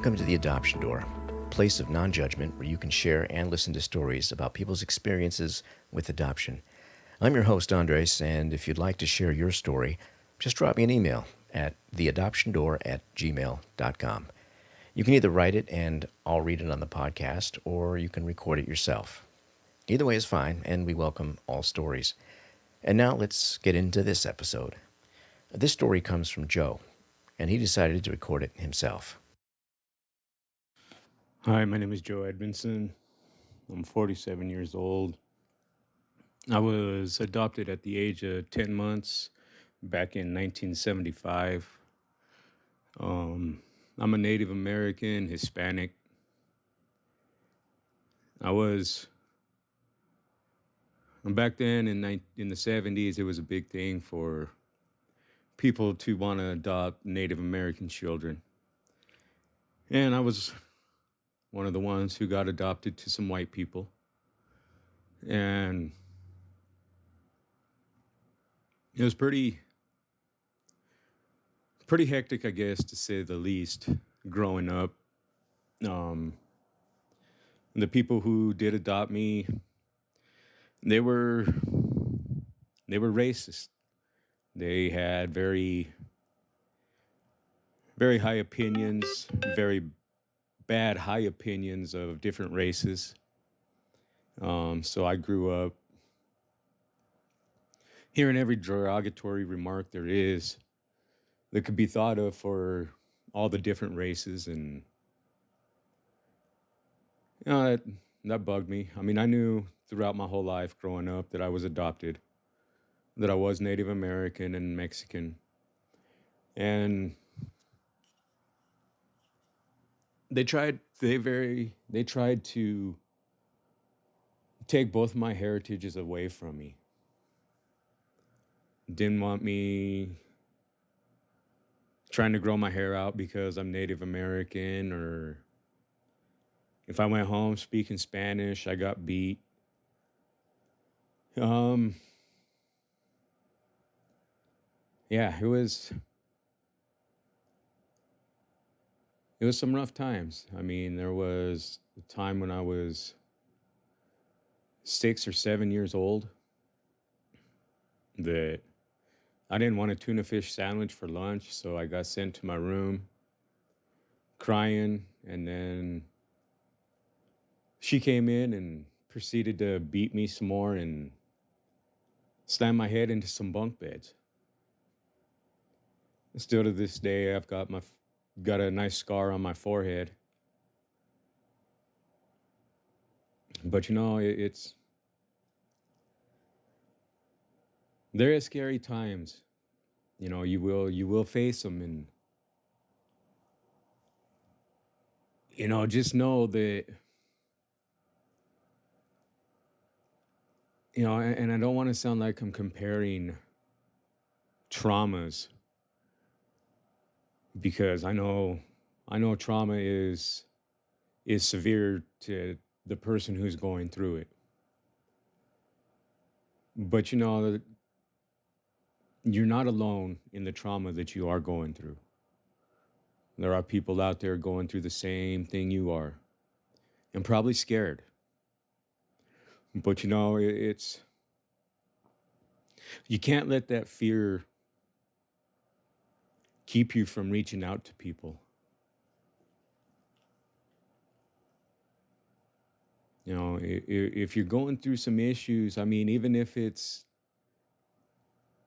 Welcome to the Adoption Door, a place of non-judgment where you can share and listen to stories about people's experiences with adoption. I'm your host, Andres, and if you'd like to share your story, just drop me an email at theadoptiondoor@gmail.com. You can either write it and I'll read it on the podcast, or you can record it yourself. Either way is fine, and we welcome all stories. And now let's get into this episode. This story comes from Joe, and he decided to record it himself. Hi, my name is Joe Edmondson. I'm 47 years old. I was adopted at the age of 10 months back in 1975. I'm a Native American, Hispanic. I was, back then in the 70s, it was a big thing for people to want to adopt Native American children. And I was one of the ones who got adopted to some white people. And it was pretty hectic, I guess, to say the least, growing up. The people who did adopt me, they were racist. They had very, very high opinions, very bad high opinions of different races. So I grew up hearing every derogatory remark there is that could be thought of for all the different races, and that bugged me. I mean, I knew throughout my whole life growing up that I was adopted, that I was Native American and Mexican, and they tried to take both my heritages away from me. Didn't want me trying to grow my hair out because I'm Native American, or if I went home speaking Spanish, I got beat. Yeah, it was some rough times. I mean, there was a time when I was 6 or 7 years old that I didn't want a tuna fish sandwich for lunch, so I got sent to my room crying, and then she came in and proceeded to beat me some more and slam my head into some bunk beds. Still to this day, I've got a nice scar on my forehead. But there are scary times. You will face them, and just know that, and I don't want to sound like I'm comparing traumas, because I know trauma is severe to the person who's going through it. But you're not alone in the trauma that you are going through. There are people out there going through the same thing you are, and probably scared. But it's you can't let that fear keep you from reaching out to people. If you're going through some issues, I mean, even if it's,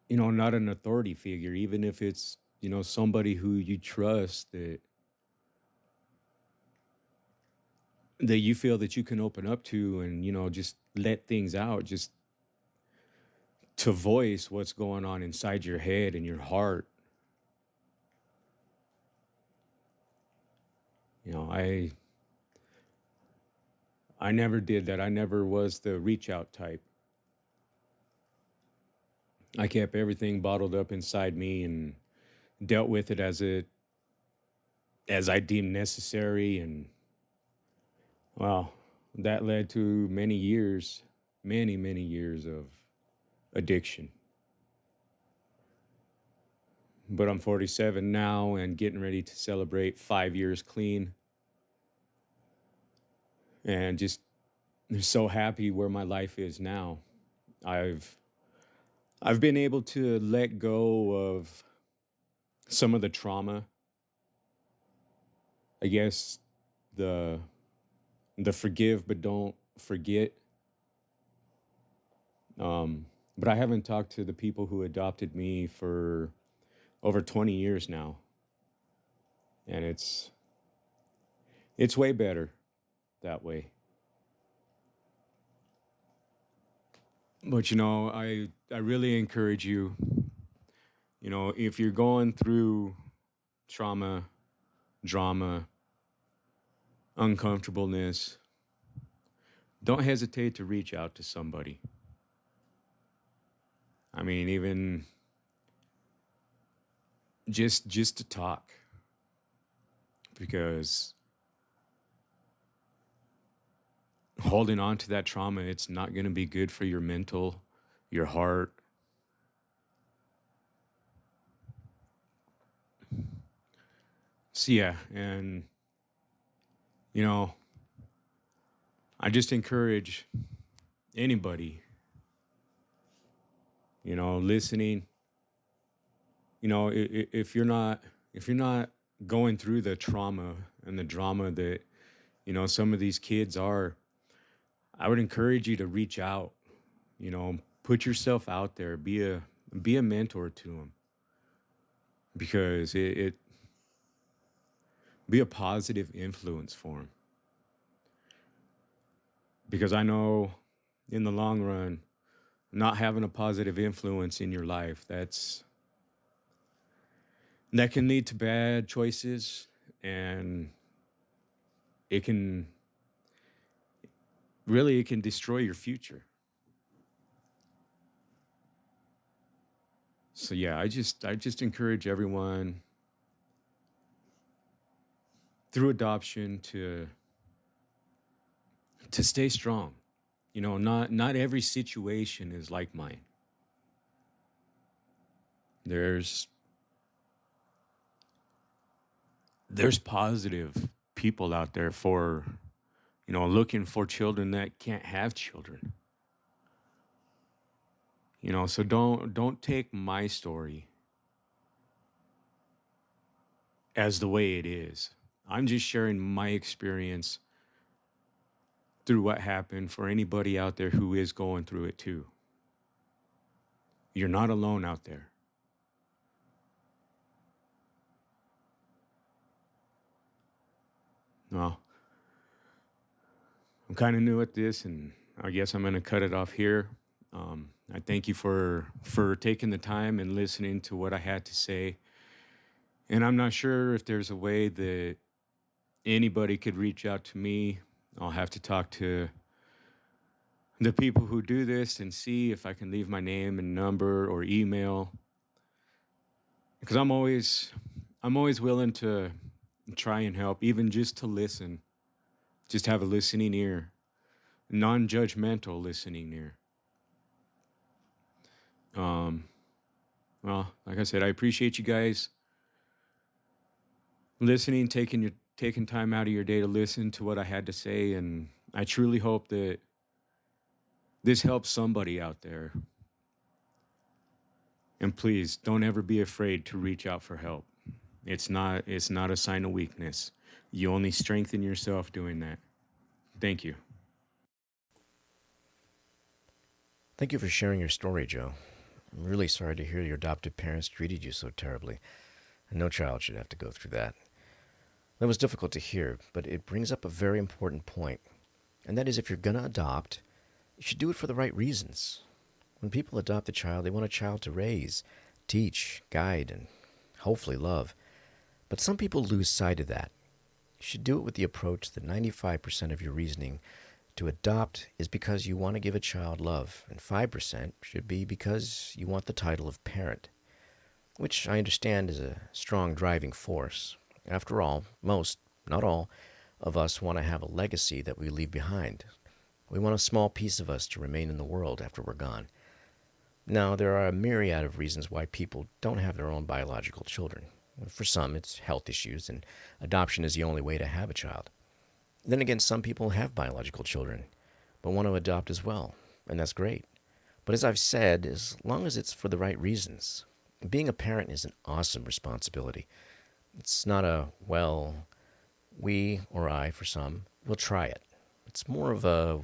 not an authority figure, even if it's, somebody who you trust, that you feel that you can open up to, and, just let things out, just to voice what's going on inside your head and your heart. I never did that. I never was the reach out type. I kept everything bottled up inside me and dealt with it as I deemed necessary. And well, that led to many years of addiction. But I'm 47 now and getting ready to celebrate 5 years clean and just so happy where my life is now. I've I've been able to let go of some of the trauma. I guess the the forgive but don't forget. But I haven't talked to the people who adopted me for over 20 years now, and it's way better that way. But I really encourage you, if you're going through trauma, drama, uncomfortableness, don't hesitate to reach out to somebody. I mean, even just to talk, because holding on to that trauma, it's not going to be good for your mental, your heart. So yeah, and you know, I just encourage anybody, listening, if you're not going through the trauma and the drama that, some of these kids are, I would encourage you to reach out, put yourself out there, be a mentor to them, because it be a positive influence for them. Because I know in the long run, not having a positive influence in your life, that can lead to bad choices, and it can it can destroy your future. So yeah, I just encourage everyone through adoption to stay strong. Not every situation is like mine. There's there's positive people out there for, looking for children that can't have children. So don't take my story as the way it is. I'm just sharing my experience through what happened for anybody out there who is going through it too. You're not alone out there. Well, I'm kind of new at this, and I guess I'm going to cut it off here. I thank you for taking the time and listening to what I had to say. And I'm not sure if there's a way that anybody could reach out to me. I'll have to talk to the people who do this and see if I can leave my name and number or email, because I'm always willing to try and help, even just to listen, just have a listening ear, non-judgmental listening ear. Um, well, like I said, I appreciate you guys listening, taking time out of your day to listen to what I had to say, and I truly hope that this helps somebody out there. And please don't ever be afraid to reach out for help. It's not a sign of weakness. You only strengthen yourself doing that. Thank you. Thank you for sharing your story, Joe. I'm really sorry to hear your adoptive parents treated you so terribly. No child should have to go through that. That was difficult to hear, but it brings up a very important point, and that is, if you're going to adopt, you should do it for the right reasons. When people adopt a child, they want a child to raise, teach, guide, and hopefully love. But some people lose sight of that. You should do it with the approach that 95% of your reasoning to adopt is because you want to give a child love, and 5% should be because you want the title of parent, which I understand is a strong driving force. After all, most, not all, of us want to have a legacy that we leave behind. We want a small piece of us to remain in the world after we're gone. Now, there are a myriad of reasons why people don't have their own biological children. For some, it's health issues, and adoption is the only way to have a child. Then again, some people have biological children, but want to adopt as well, and that's great. But as I've said, as long as it's for the right reasons, being a parent is an awesome responsibility. It's not a, well, we or I, for some, will try it. It's more of a,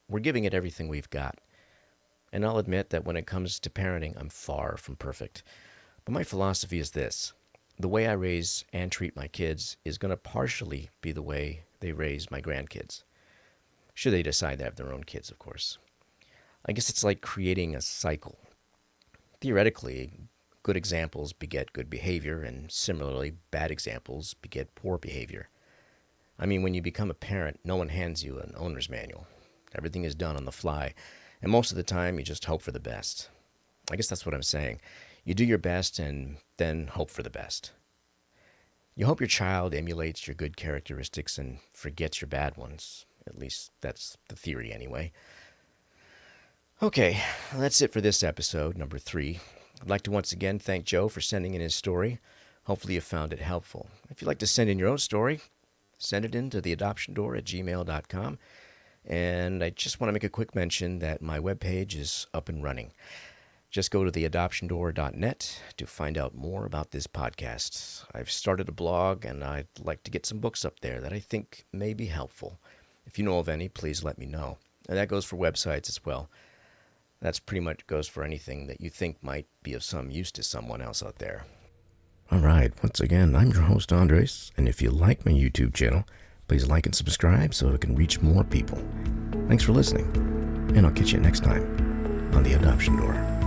we're giving it everything we've got. And I'll admit that when it comes to parenting, I'm far from perfect. But my philosophy is this: the way I raise and treat my kids is going to partially be the way they raise my grandkids. Should they decide to have their own kids, of course. I guess it's like creating a cycle. Theoretically, good examples beget good behavior, and similarly, bad examples beget poor behavior. I mean, when you become a parent, no one hands you an owner's manual. Everything is done on the fly, and most of the time, you just hope for the best. I guess that's what I'm saying. You do your best and then hope for the best. You hope your child emulates your good characteristics and forgets your bad ones. At least that's the theory anyway. Okay, that's it for this episode, number 3. I'd like to once again thank Joe for sending in his story. Hopefully you found it helpful. If you'd like to send in your own story, send it in to theadoptiondoor@gmail.com. And I just want to make a quick mention that my webpage is up and running. Just go to theadoptiondoor.net to find out more about this podcast. I've started a blog, and I'd like to get some books up there that I think may be helpful. If you know of any, please let me know. And that goes for websites as well. That's pretty much goes for anything that you think might be of some use to someone else out there. All right, once again, I'm your host, Andres, and if you like my YouTube channel, please like and subscribe so it can reach more people. Thanks for listening, and I'll catch you next time on The Adoption Door.